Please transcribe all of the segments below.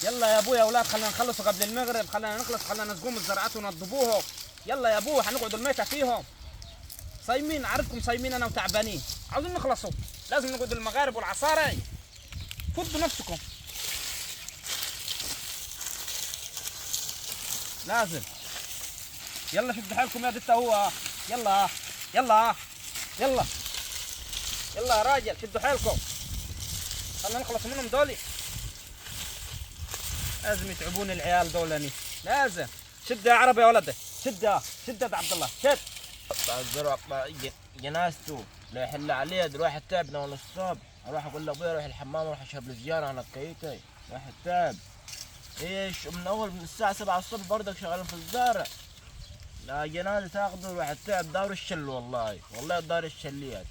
يلا يا ابويا يا اولاد، خلينا نخلصوا قبل المغرب، خلينا نخلص، خلينا نسقوم الزرعات ونضبوهم. يلا يا ابويا هنقعد الميتة فيهم. صايمين، عارفكم صايمين انا وتعبانين، عاوزين نخلصوا، لازم نقعد المغارب والعصاري. فضوا نفسكم، لازم. يلا شدوا حيلكم يا دتا هو. يلا يلا يلا يلا يا راجل، شدوا حيلكم، خلينا نخلص منهم دولي. لازم يتعبون العيال دولني، لازم. شد يا عربي يا ولده، شد يا عبد الله، شد. بعد الزرع جنازته لا يحل عليه، ده واحد تعبنا ولا الصبح. اروح اقول لابويا روح الحمام واروح اشرب لي سيجاره انا كيتي، واحد تعب. ايش من الساعه 7 الصبح برضك شغالين في الزارع. لا جنازه تاخذه الواحد تعب، دار الشل والله دار الشليات.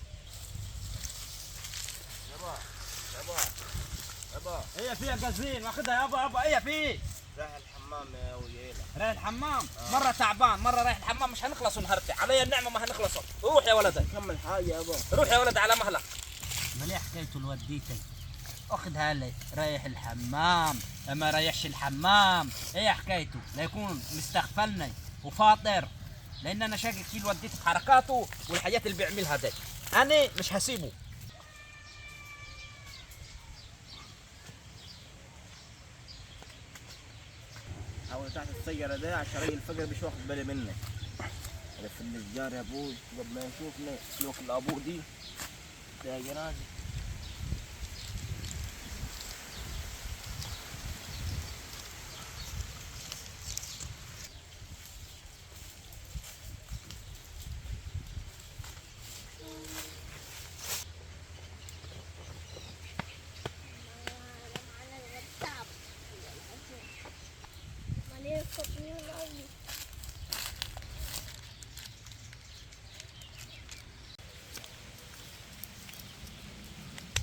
يابا هي فيها قزين واخدها يابا هي فيه. رايح الحمام يا ويلة. رايح الحمام؟ مرة تعبان، مرة رايح الحمام، مش هنخلصوا نهارتي، علي النعمة ما هنخلصوا. روح يا ولد، كمل حاجة يابا. روح يا ولد على مهلك. مليح حكايته الوديتي، اخذها لي رايح الحمام، ما رايحش الحمام، ايه حكايته؟ لا يكون مستغفلني وفاطر، لأن أنا شاكك فيه الوديت في حركاته والحاجات اللي بيعملها دي، أنا مش هسيبه. حاول تحت السيارة دي عشان راجل الفجر مش واخد بالي منك. لف السجار يا ابوي قبل ما يشوفني سلوك الابو دي يا جنازة.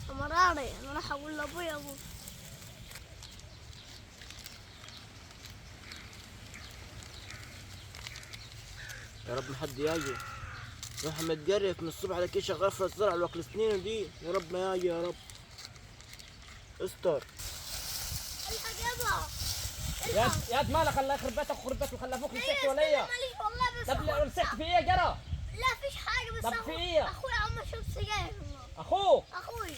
مراري انا راح اقول لابويا ابو يا رب ما حد يجي. روح متقرف من الصبح على كي شغال في الزرع الوقت سنين دي. يا رب ما يجي يا رب. استر. الحق يابا. ياد مالك، الله يخرب بيتك وخرب بيتك وخلفوك مسكت وليا. ماليش والله، بس طب مسكت في ايه جرى؟ لا فيش حاجة، بس طب في ايه؟ اخوي عم يشرب سجاير. اخوك اخوي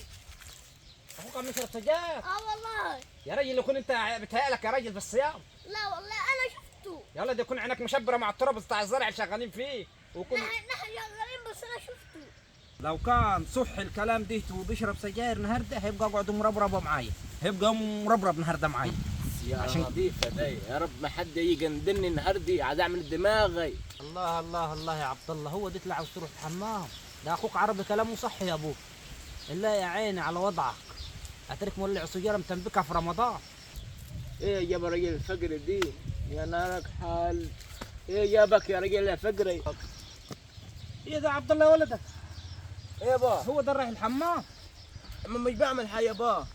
عم يشرب سجاير؟ والله. يا راجل يكون انت بتهيألك يا راجل في الصيام. لا والله انا شفته. يا ولد يكون عينك مشبره مع التراب بتاع الزرع اللي شغالين فيه ويكون نحن شغالين، بس انا شفته. لو كان صح الكلام ده وبيشرب سجاير النهارده هيبقى اقعد مربربه معايا، هيبقى مربرب النهارده معايا. عشان نظيفة دي. يا رب ما حد يجي يندني النهاردي عاد اعمل دماغي. الله الله الله يا عبد الله، هو دي طلع عاوز تروح الحمام؟ ده اخوك عربي كلامه صح يا ابوك. لا يا عيني على وضعك، اترك مولع سجاره متنبكها في رمضان. ايه جاب رجل الفقر دي؟ يا نارك حال. ايه جابك يا رجل يا فقري؟ ايه ده عبد الله ولدك؟ ايه يابا؟ هو ده رايح الحمام؟ اما مش بعمل حاجه يابا.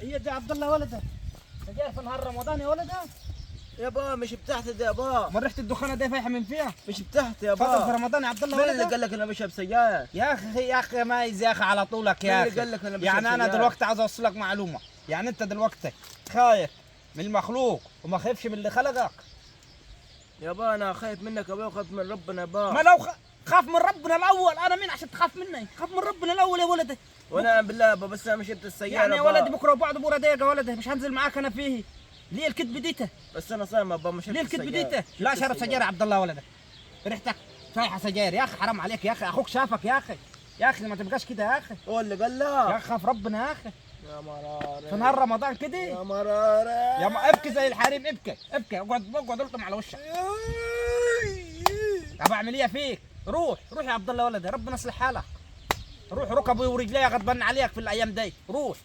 ايه ده عبد الله ولدك؟ سجاير في نهار رمضان يا ولدك؟ يابا مش بتاعتي دي يابا. ما ريحه الدخانه دي فايحه من فيها؟ مش بتاعتي فاضل في يابا. رمضان يا عبد الله مين اللي ولدك؟ قال لك انا بشرب سجاير؟ يا اخي مايز يا اخي على طولك يا مين اخي. اللي قال لك انا بشرب يعني انا سجاير؟ دلوقتي عاوز اوصلك معلومه، يعني انت دلوقتي خايف من المخلوق وما خايفش من اللي خلقك؟ يابا انا خايف منك يابا وخايف من ربنا يابا. ما لو خاف من ربنا الاول، انا مين عشان تخاف مني؟ خاف من ربنا الاول يا ولدي. وانا بالله يابا بس انا مش شربت السجاير يعني يا يابا. ولدي بكره وبعد بكره دقيقه يا ولدي مش هنزل معاك انا فيه. ليه الكذب ديته؟ بس انا صايم يابا مش شربت ليه الكذب السجاير. ديته؟ لا شرب سجاير يا عبد الله ولدك. ريحتك فايحه سجاير يا اخي، حرام عليك يا اخي، اخوك شافك يا اخي. يا اخي ما تبقاش كده يا اخي. هو اللي قال يا لك؟ اخي خاف ربنا يا اخي. يا مرارة في نهار رمضان كده يا مرارة. يا ما ابكي زي الحريم، ابكي اقعد الطم على وشك. طب اعمل ايه فيك؟ روح يا عبد الله ولدي، ربنا يصلح حالك. روح ركبي ورجلي غضبان عليك في الايام دي، روح.